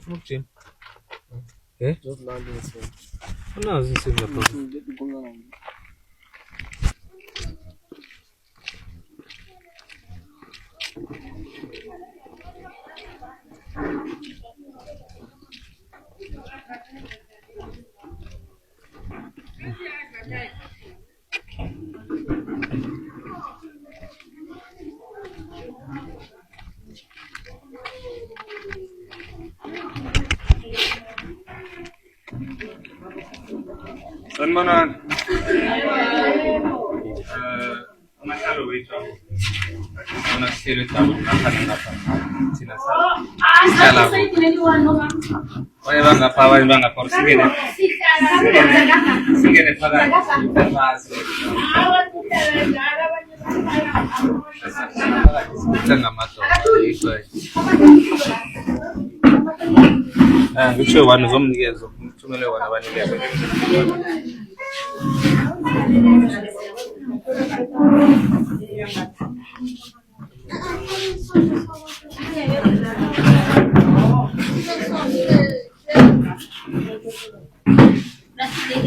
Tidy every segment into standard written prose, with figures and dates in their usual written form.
ufuna ukujima unazo insimbi lapha Sanmanan. Masyado wait ako. Una spirit ako nakanapa. Sinasala. Sala ko. Wala bang por sige na. Sige na para. Tanga mato. Ito eh. Ngitsho wani zomnikezo umthumele wona abanikeza.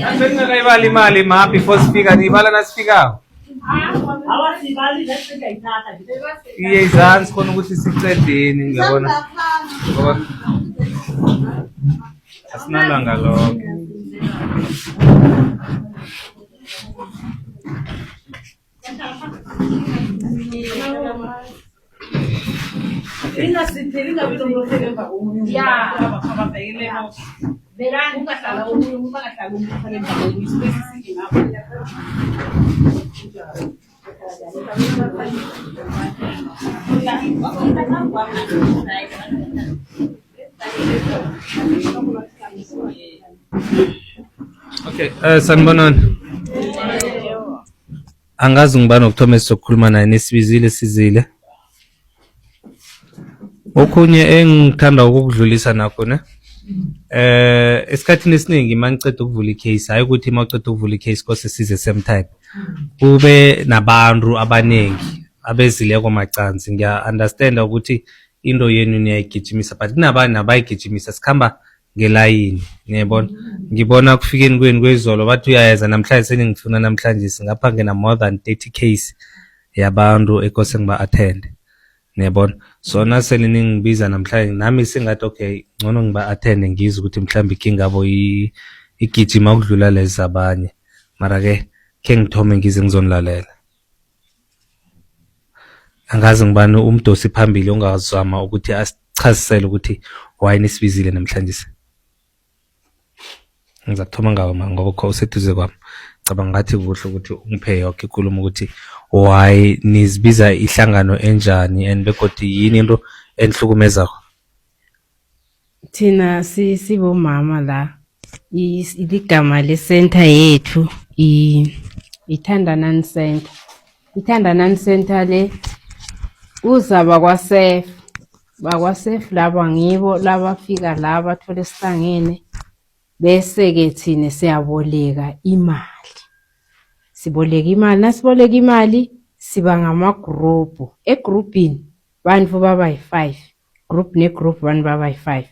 Asenga kaibali mali ma before speaker ni bala na speaker. Awasibali lesifika ithatha. Iye izansi khona ukuthi sicedeni ngiyabona. Asinalanga lonke. Okay, sanibonani. Angazi ngibani okuthoma sizokhuluma naye nesibizile sizile. Okunye engithanda ukukudlulisa nakho ne. Esikhathini esiningi mangiceda ukuvula icase hayi ukuthi mawuceda ukuvula icase kose size same time. Kube nabantu abanengi abezileko macansi ngiya understand ukuthi into yenu niyayigijimisa but kunabanye nabayigijimisa sikhamba ngelayini ngiyabona ngibona kufikeni kweni kwezolo bathi uyayenza namhlanje seningifuna namhlanje singapha ngena more than 30 case yabantu ekose ngiba attend ngiyabona so nasele ningibiza namhlanje nami singathi okay ngcono ngiba attend ngizwe ukuthi mhlawumbe ikinga abo igijima ukudlula lezi abanye mara ke ngithome ngize ngizonilalela. Angazi ngibani umdosi phambili ongazama ukuthi asichazisele ukuthi why nisibizile namhlanje. Ngizakuthoma ngawo ngoba kho useduze kwami. Cabanga ngathi kuhle ukuthi ungiphe yonke inkulumo ukuthi why nizibiza ihlangano enjani and bekodi yini into enhlukumezako. Thina sibomama la iligama le center yethu Ithandanani Center. Ithandanani Center le uzaba bakwaSef laba ngibo labafika la bathole sihlangene bese ke thina siyaboleka imali. Siboleka imali nasiboleka imali siba ngamagroup. Egroupini bantu baba yi5. Group negroup bantu baba yi5.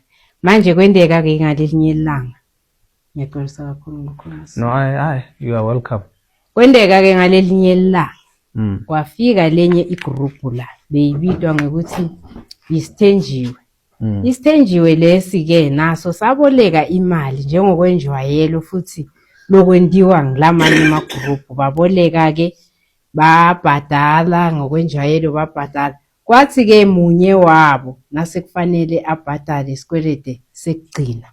Manje kwendeka ke ngalelinye ilanga. Ngiyaqolisa kakhulu ngikholisa. No, you are welcome. Kwendeka ke ngalelinye ilanga. Kwafika lenye igroup la beyibitwa ngokuthi isithenjiwe. Isithenjiwe lesi ke naso saboleka imali njengokwenjwayelo futhi lokwendiwa ngilamanye amagroup baboleka ke babhadala ngokwenjwayelo babhadala. Kwathi ke munye wabo nase kufanele abhadale isikwelede sekugcina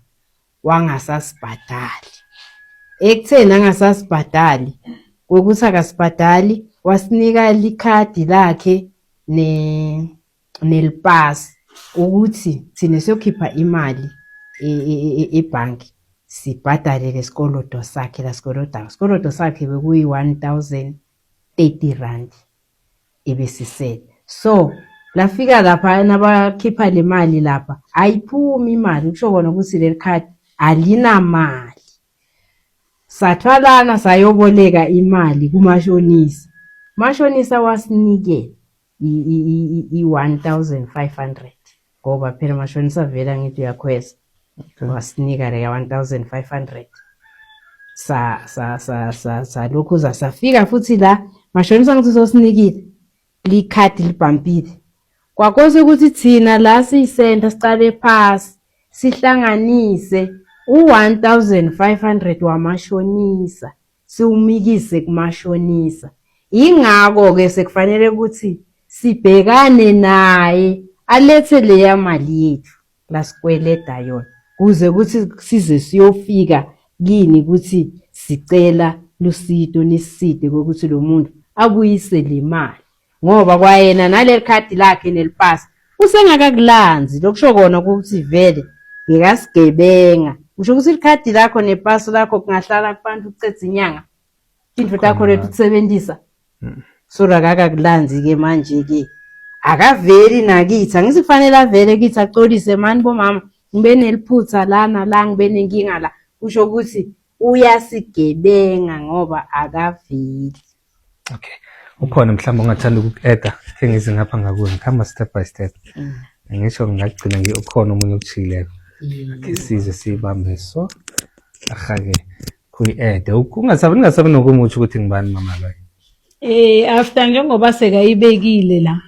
wangasasibhadali. Ekuthena angasasibhadali ukuthi akasibhadali wasinika likhadi lakhe nelpass ukuthi thina siyokhipha imali ebhanki sibhadale lesikolodo sakhe isikolodo sakhe bekuyi 1030 rand ebesisele. So lafika lapha nabakhipha le mali lapha ayiphumi imali usho kona ukuthi le card alina mali. Sathwalana sayoboleka imali kumashonisa. Mashonisa wasinike i 1500 ngoba phela mashonisa vela ngithi uyakhweza wasinika leya 1500 salokhu safika futhi la mashonisa ngithi sosinikile likhadi libhampile kwakose ukuthi thina la siyisenta sicale phasi sihlanganise u1500 wamashonisa siwumikise kumashonisa ingako ke sekufanele ukuthi sibhekane naye alethe leya mali yethu la sikweleda yona kuze ukuthi size siyofika kini ukuthi sicela lusito niside ukuthi lo muntu abuyise le mali ngoba kwayena nale khadi lakhe nelipasi usengakakulanzi lokusho kona ukuthi vele ngekasigebenga usho ukuthi ikhadi lakho nepasi lakho kungahlala kubantu ucethe inyanga into takho lethu kusebenzisa sura kakakulanzi ke manje ke akaveli nakithi angithi kufanele avele kithi acolise mani bomama ngibe neliphutha lana la ngibe nenkinga la usho ukuthi uyasigebenga ngoba akaveli. Okay, ukhona mhlawumbe ongathanda ukuku-eda ke ngize ngapha ngakuwe ngikhamba step by step ngisho ngingagcina ukhona omunye okuthileko size sibambe so ahake kuyi-ede ningasabi nokumutsho ukuthi ngibani mama loyo. After njengoba sekayibekile la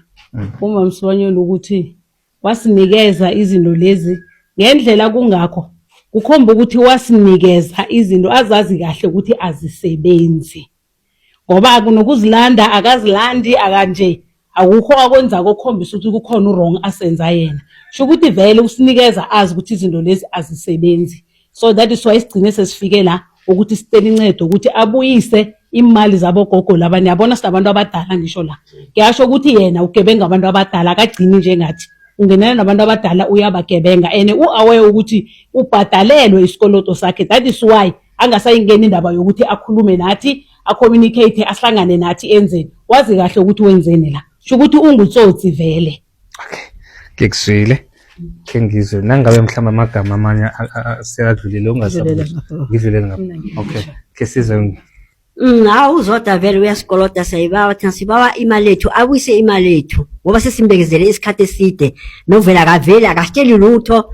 uma Msibanyoni ukuthi wasinikeza izinto lezi ngendlela kungakho kukhomba ukuthi wasinikeza izinto azazi kahle ukuthi azisebenzi ngoba akunokuzilanda akazilandi akanje akukho akwenza kokhombisa ukuthi kukhona wrong asenza yena sho ukuthi vele usinikeza azi ukuthi izinto lezi azisebenzi so that is why sigcine sesifike la ukuthi sicela incedo ukuthi abuyise imali zabogogo labanye yabona silabantu abadala ngisho la ngiyasho ukuthi yena ugebenga abantu abadala akagcini njengathi ungenana nabantu abadala uyabagebenga ene uaware ukuthi ubhadalelwe isikoloto sakhe that is why angasayingena indaba yokuthi akhulume nathi acommunicate ahlangane nathi enzeni wazi kahle ukuthi wenzeni la sho ukuthi ungutsotsi vele. Okay, ngikuzwile ke ngizwe nangabe mhlamba amagama amanye seyadlulile ngidlulele ngapha. Okay, ke size hawu uZodwa vele uyasikolota sayibawa thina sibawa imali yethu abuyise imali yethu ngoba sesimbekezele isikhathi eside novela akaveli akasitsheli lutho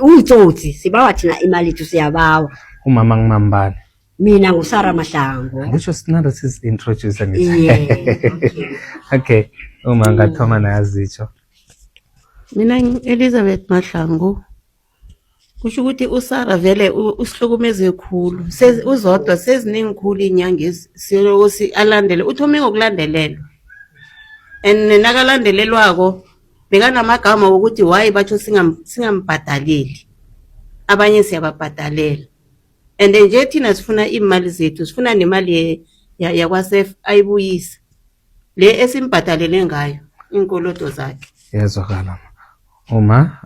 utsotsi sibawa thina imali yethu siyabawa. Umama ngimambane Mina nguSara Mahlangu. ngisho sinanda sizintroduce ngithi. Okay, uma ngathoma nazitsho. Mina Elizabeth Mahlangu. Kusho ukuthi uSara vele usihlukumeze khulu. UZodwa seziningi khulu inyanga siyokusi alandele uthome ngokulandelela. Nakalandelelwako bekanamagama ukuthi why batho singambhadaleli. Abanye siyababhadalela. And nje thina sifuna imali zethu sifuna nemali yakwaSef ayibuyise le esimbhadalele ngayo inkoloto zakhe. Yezwakala uma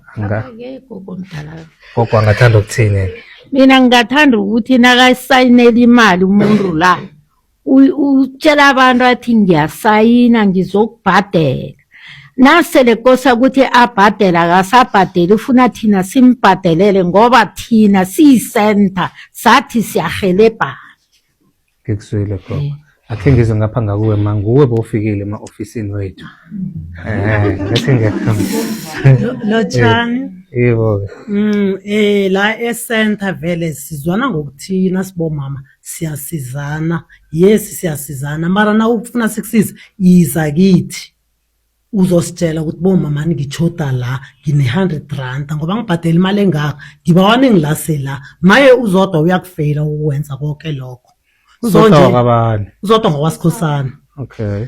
gogo angathanda ukuthini? Mina ngingathanda ukuthi nakasayinela imali umuntu la utshela abantu athi ngiyasayina ngizokubhadela nasele kosa ukuthi abhadela akasabhadeli ufuna thina simbhadelele ngoba thina siyisenta sathi siyahelebha. Ngikuzwile gogo. Akhe ngizwe ngapha ngakuwe manguwe bofikile ema-ofisini wethu. Ngathi ngiyakhamba. Lotshani. Yebo. La esenta vele sizwana ngokuthina sibomama siyasizana. Yes siyasizana mara na ufuna sikusiza yiza kithi. Uzositshela ukuthi bomama ngichoda la ngine 100 rand ngoba ngibhadela imali engaka ngibawane ngilase la maye uZodwa uyakufeyila ukwenza konke lokho. Uzodwa kabani? Uzodwa ngowasikhosana. Okay.